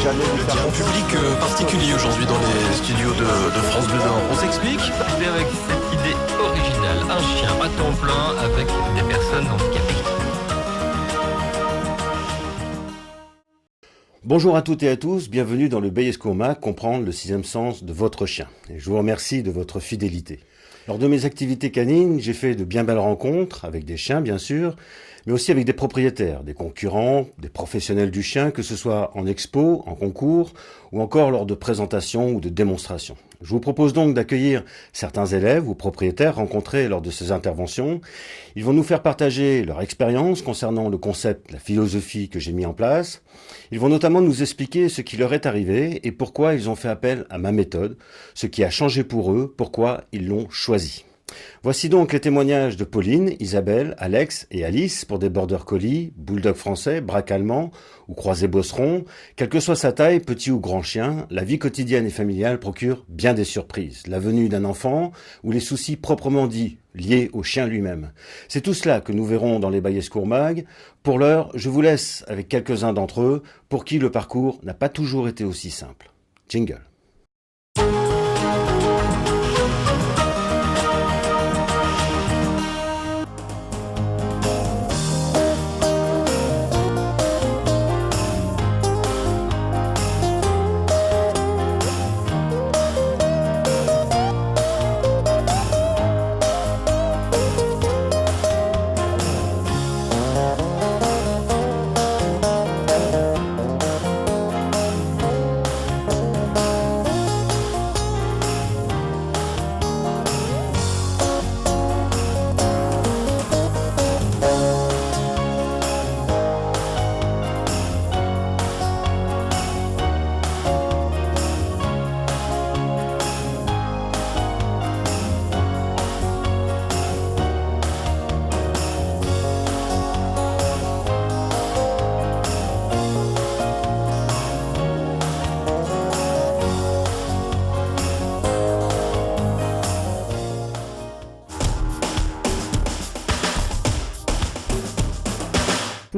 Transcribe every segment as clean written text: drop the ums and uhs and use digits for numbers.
jamais vu ça. Il y a un public particulier aujourd'hui dans les studios de France Bleu Nord. On s'explique Avec cette idée originale, un chien à temps plein avec des personnes handicapées. Bonjour à toutes et à tous, bienvenue dans le Bayescourmac, comprendre le sixième sens de votre chien. Et je vous remercie de votre fidélité. Lors de mes activités canines, j'ai fait de bien belles rencontres, avec des chiens bien sûr, mais aussi avec des propriétaires, des concurrents, des professionnels du chien, que ce soit en expo, en concours, ou encore lors de présentations ou de démonstrations. Je vous propose donc d'accueillir certains élèves ou propriétaires rencontrés lors de ces interventions. Ils vont nous faire partager leur expérience concernant le concept, la philosophie que j'ai mis en place. Ils vont notamment nous expliquer ce qui leur est arrivé et pourquoi ils ont fait appel à ma méthode, ce qui a changé pour eux, pourquoi ils l'ont choisi. Voici donc les témoignages de Pauline, Isabelle, Alex et Alice pour des border collies, bulldog français, braque allemand ou croisé bosseron. Quelle que soit sa taille, petit ou grand chien, la vie quotidienne et familiale procure bien des surprises. La venue d'un enfant ou les soucis proprement dits liés au chien lui-même. C'est tout cela que nous verrons dans les Bayescourmac. Pour l'heure, je vous laisse avec quelques-uns d'entre eux pour qui le parcours n'a pas toujours été aussi simple. Jingle.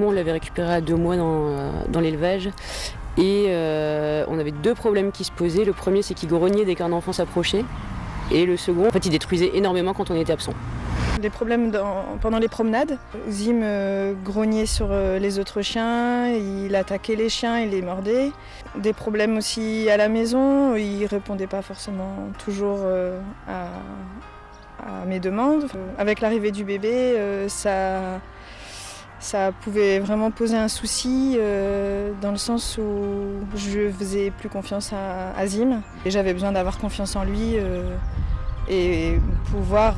On l'avait récupéré à 2 mois dans l'élevage et on avait 2 problèmes qui se posaient. Le premier, c'est qu'il grognait dès qu'un enfant s'approchait, et le second, en fait, il détruisait énormément quand on était absent. Des problèmes pendant les promenades. Zim grognait sur les autres chiens, il attaquait les chiens, il les mordait. Des problèmes aussi à la maison, il répondait pas forcément toujours à mes demandes. Avec l'arrivée du bébé, ça pouvait vraiment poser un souci dans le sens où je faisais plus confiance à Zim. Et j'avais besoin d'avoir confiance en lui et pouvoir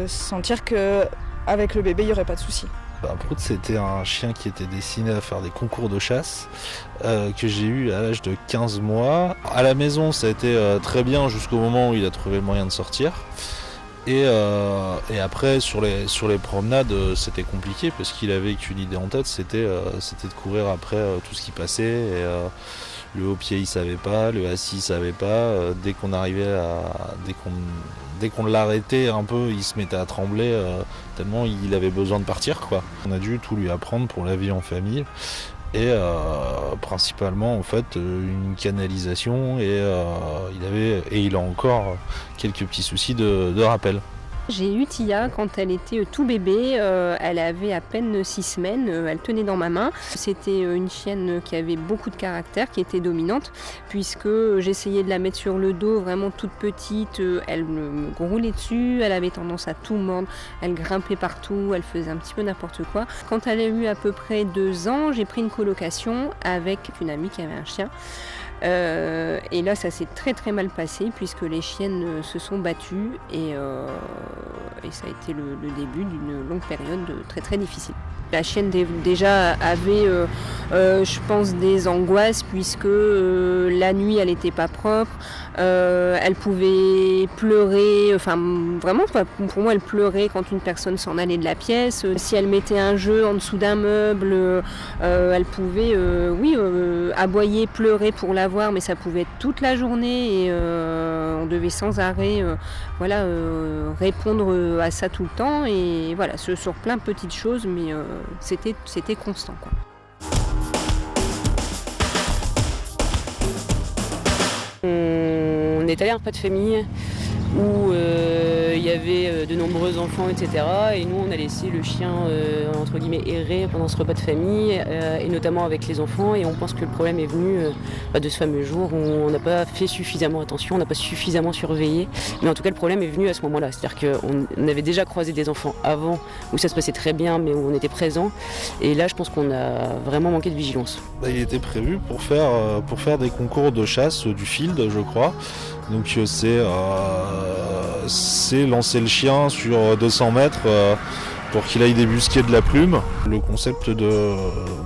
sentir qu'avec le bébé, il n'y aurait pas de souci. Prout, c'était un chien qui était destiné à faire des concours de chasse que j'ai eu à l'âge de 15 mois. À la maison, ça a été très bien jusqu'au moment où il a trouvé le moyen de sortir. Et après sur les promenades c'était compliqué parce qu'il avait qu'une idée en tête, c'était de courir après tout ce qui passait. Et, le haut pied il savait pas, le assis il savait pas. Dès qu'on l'arrêtait un peu, il se mettait à trembler tellement il avait besoin de partir quoi. On a dû tout lui apprendre pour la vie en famille. Et principalement en fait une canalisation et il a encore quelques petits soucis de rappel. J'ai eu Tia quand elle était tout bébé, elle avait à peine 6 semaines, elle tenait dans ma main. C'était une chienne qui avait beaucoup de caractère, qui était dominante, puisque j'essayais de la mettre sur le dos, vraiment toute petite, elle me roulait dessus, elle avait tendance à tout mordre, elle grimpait partout, elle faisait un petit peu n'importe quoi. Quand elle a eu à peu près 2 ans, j'ai pris une colocation avec une amie qui avait un chien. Et là ça s'est très très mal passé puisque les chiennes se sont battues et ça a été le début d'une longue période très très difficile. La chienne déjà avait, je pense, des angoisses puisque la nuit elle n'était pas propre, elle pouvait pleurer, enfin vraiment pour moi elle pleurait quand une personne s'en allait de la pièce. Si elle mettait un jeu en dessous d'un meuble, elle pouvait aboyer, pleurer pour l'avoir, mais ça pouvait être toute la journée et on devait sans arrêt répondre à ça tout le temps et voilà, sur plein de petites choses, mais c'était constant quoi. est allé à un repas de famille où il y avait de nombreux enfants, etc. Et nous, on a laissé le chien, entre guillemets, errer pendant ce repas de famille, et notamment avec les enfants. Et on pense que le problème est venu de ce fameux jour où on n'a pas fait suffisamment attention, on n'a pas suffisamment surveillé. Mais en tout cas, le problème est venu à ce moment-là. C'est-à-dire qu'on avait déjà croisé des enfants avant, où ça se passait très bien, mais où on était présent. Et là, je pense qu'on a vraiment manqué de vigilance. Il était prévu pour faire des concours de chasse du field, je crois. Donc c'est lancer le chien sur 200 mètres pour qu'il aille débusquer de la plume. Le concept de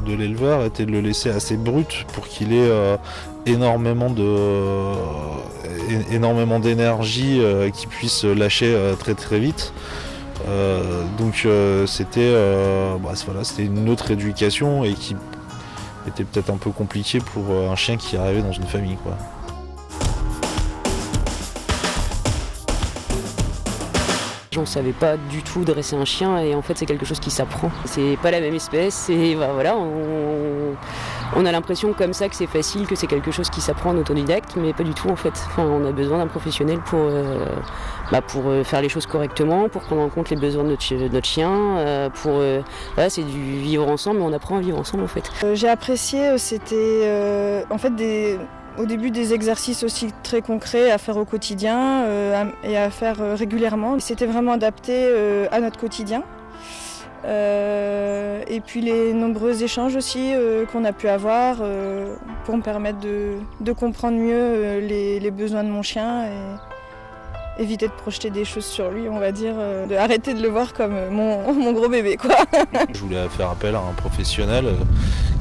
l'éleveur était de le laisser assez brut pour qu'il ait énormément d'énergie qu'il puisse lâcher très très vite. Donc c'était une autre éducation et qui était peut-être un peu compliqué pour un chien qui arrivait dans une famille, quoi. On ne savait pas du tout dresser un chien et en fait c'est quelque chose qui s'apprend. C'est pas la même espèce et voilà, on a l'impression comme ça que c'est facile, que c'est quelque chose qui s'apprend en autodidacte, mais pas du tout en fait. Enfin, on a besoin d'un professionnel pour faire les choses correctement, pour prendre en compte les besoins de notre chien, voilà, c'est du vivre ensemble, mais on apprend à vivre ensemble en fait. J'ai apprécié, c'était en fait au début des exercices aussi très concrets à faire au quotidien et à faire régulièrement. C'était vraiment adapté à notre quotidien. Et puis les nombreux échanges aussi qu'on a pu avoir pour me permettre de comprendre mieux les besoins de mon chien et éviter de projeter des choses sur lui, on va dire, arrêter de le voir comme mon gros bébé, quoi. Je voulais faire appel à un professionnel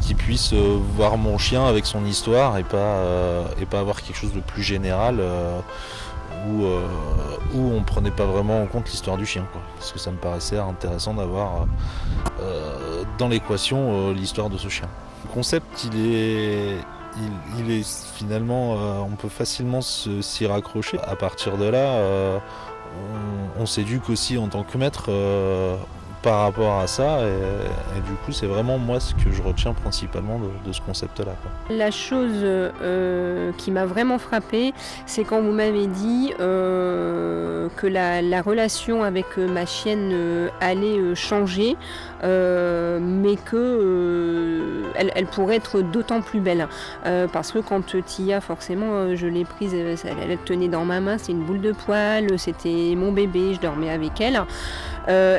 qui puisse voir mon chien avec son histoire et pas avoir quelque chose de plus général où on prenait pas vraiment en compte l'histoire du chien, quoi. Parce que ça me paraissait intéressant d'avoir dans l'équation l'histoire de ce chien. Le concept, il est finalement, on peut facilement s'y raccrocher. À partir de là, on s'éduque aussi en tant que maître par rapport à ça et du coup c'est vraiment moi ce que je retiens principalement de ce concept-là, quoi. La chose qui m'a vraiment frappée, c'est quand vous m'avez dit que la relation avec ma chienne allait changer, mais que elle pourrait être d'autant plus belle. Parce que quand Tia, forcément, je l'ai prise, elle tenait dans ma main, c'était une boule de poil, c'était mon bébé, je dormais avec elle.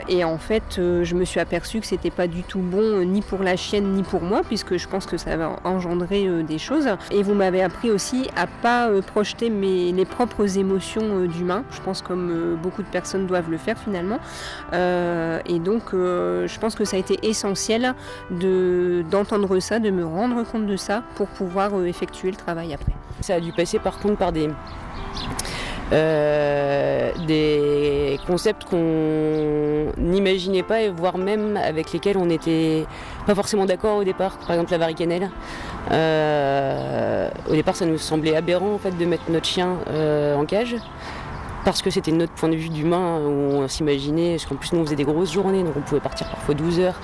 Et en fait, je me suis aperçue que c'était pas du tout bon ni pour la chienne ni pour moi, puisque je pense que ça va engendrer des choses. Et vous m'avez appris aussi à pas projeter les propres émotions d'humain. Je pense comme beaucoup de personnes doivent le faire finalement. Et donc, je pense que ça a été essentiel d'entendre ça, de me rendre compte de ça pour pouvoir effectuer le travail après. Ça a dû passer par contre par des concepts qu'on n'imaginait pas et voire même avec lesquels on n'était pas forcément d'accord au départ. Par exemple la varicannelle. Au départ ça nous semblait aberrant en fait de mettre notre chien en cage parce que c'était notre point de vue d'humain où on s'imaginait, parce qu'en plus nous on faisait des grosses journées donc on pouvait partir parfois 12 heures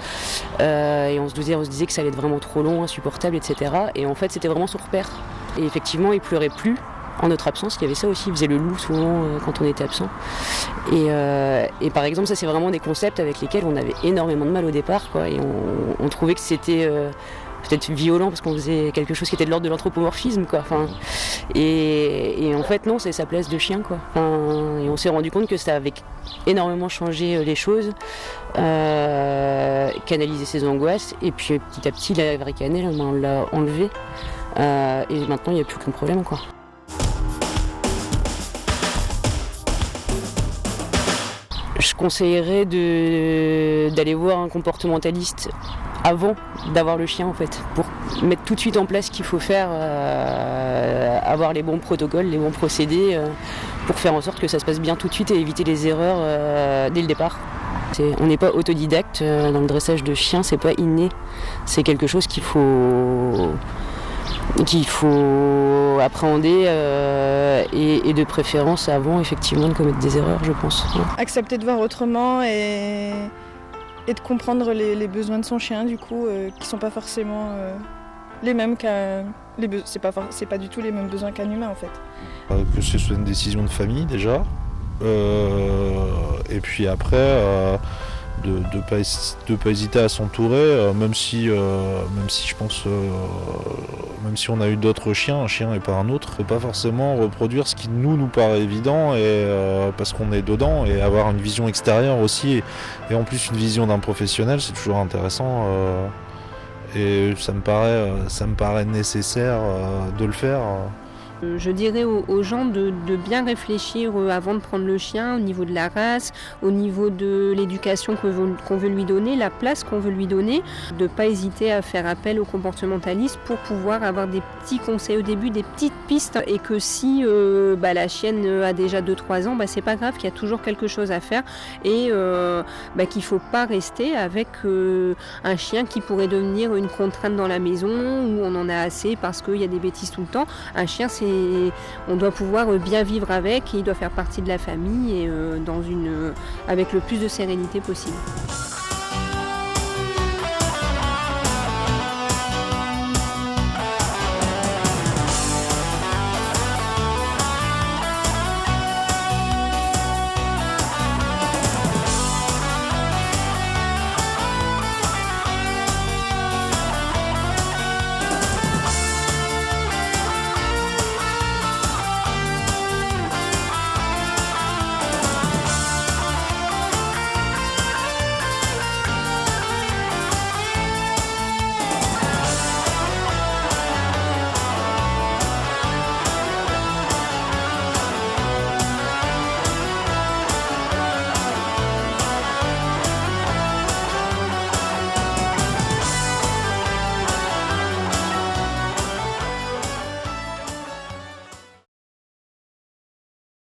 et on se disait que ça allait être vraiment trop long, insupportable, etc. Et en fait c'était vraiment son repère. Et effectivement il pleurait plus en notre absence, il y avait ça aussi, il faisait le loup souvent quand on était absent. Et par exemple, ça c'est vraiment des concepts avec lesquels on avait énormément de mal au départ, quoi, et on trouvait que c'était peut-être violent parce qu'on faisait quelque chose qui était de l'ordre de l'anthropomorphisme, quoi. Enfin, et en fait non, c'est sa place de chien, quoi. Enfin, et on s'est rendu compte que ça avait énormément changé les choses, canalisé ses angoisses, et puis petit à petit la varicannelle, on l'a enlevée, et maintenant il n'y a plus aucun problème, quoi. Je conseillerais d'aller voir un comportementaliste avant d'avoir le chien en fait, pour mettre tout de suite en place ce qu'il faut faire, avoir les bons protocoles, les bons procédés, pour faire en sorte que ça se passe bien tout de suite et éviter les erreurs dès le départ. On n'est pas autodidacte dans le dressage de chiens, c'est pas inné, c'est quelque chose qu'il faut appréhender et de préférence avant effectivement de commettre des erreurs, je pense. Ouais. Accepter de voir autrement et de comprendre les besoins de son chien du coup, qui sont pas forcément les mêmes c'est pas du tout les mêmes besoins qu'un humain en fait. Que ce soit une décision de famille déjà, et puis après de pas hésiter à s'entourer, même si je pense, même si on a eu d'autres chiens, un chien et pas un autre, faut pas forcément reproduire ce qui nous paraît évident, et parce qu'on est dedans, et avoir une vision extérieure aussi, et en plus une vision d'un professionnel, c'est toujours intéressant. Et ça me paraît nécessaire de le faire. Je dirais aux gens de bien réfléchir avant de prendre le chien au niveau de la race, au niveau de l'éducation qu'on veut lui donner, la place qu'on veut lui donner, de ne pas hésiter à faire appel aux comportementalistes pour pouvoir avoir des petits conseils au début, des petites pistes, et que si la chienne a déjà 2-3 ans, c'est pas grave, qu'il y a toujours quelque chose à faire, et qu'il ne faut pas rester avec un chien qui pourrait devenir une contrainte dans la maison, où on en a assez parce qu'il y a des bêtises tout le temps. Un chien, on doit pouvoir bien vivre avec, et il doit faire partie de la famille, et avec le plus de sérénité possible.